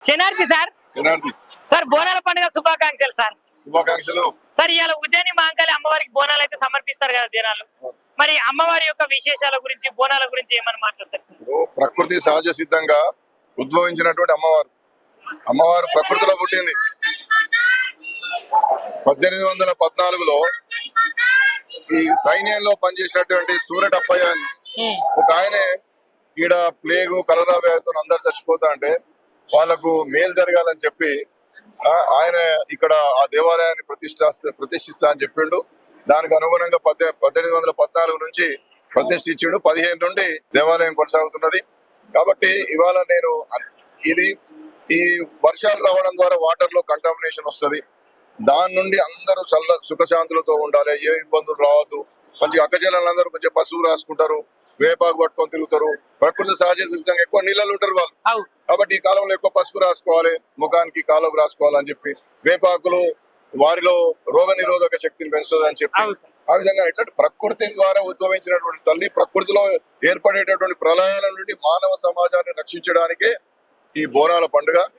శనార్థి sir. జనార్ది sir బోనాల పండుగ శుభాకాంక్షలు సార్. శుభాకాంక్షలు. సార్ ఇవాళ ఉజ్జయిని మహంకాళి అమ్మవారికి బోనాలు అయితే సమర్పిస్తారు కదా జనాలు. మరి అమ్మవారి యొక్క విశేషాల గురించి బోనాల గురించి ఏమని మాట్లాడతారు సార్? ప్రకృతి సహజ సిద్ధంగా ఉద్భవించినటువంటి అమ్మవారు ప్రకృతిలో పుట్టింది. 1814లో ఈ సైన్యంలో పనిచేసినటువంటి సూరటప్పయ్య అని ఒక ఆయనే ఈడ ప్లేగు కలరా వ్యాధితో అందరు చచ్చిపోతా అంటే వాళ్ళకు మేలు జరగాలని చెప్పి ఆయన ఇక్కడ ఆ దేవాలయాన్ని ప్రతిష్ఠిస్తా అని చెప్పిండు. దానికి అనుగుణంగా 1814 నుంచి ప్రతిష్ఠించిండు. 15 నుండి దేవాలయం కొనసాగుతున్నది. కాబట్టి ఇవాళ నేను ఈ వర్షాలు రావడం ద్వారా వాటర్ లో కంటామినేషన్ వస్తుంది. దాని నుండి అందరూ సుఖశాంతులతో ఉండాలి, ఏ ఇబ్బందులు రావద్దు. మంచిగా అక్కజనులందరూ మంచిగా పశువు రాసుకుంటారు, వేపాకు పట్టుకొని తిరుగుతారు. ప్రకృతి సహజ సిద్ధంగా ఎక్కువ నీళ్ళలో ఉంటారు వాళ్ళు. కాబట్టి ఈ కాలంలో ఎక్కువ పసుపు రాసుకోవాలి, ముఖానికి కాళ్ళకు రాసుకోవాలని చెప్పి, వేపాకులు వారిలో రోగ నిరోధక శక్తిని పెంచుతుంది అని చెప్పి, ఆ విధంగా ఇట్లాంటి ప్రకృతి ద్వారా ఉద్భవించినటువంటి తల్లి ప్రకృతిలో ఏర్పడేటటువంటి ప్రళయాల నుండి మానవ సమాజాన్ని రక్షించడానికే ఈ బోనాల పండుగ.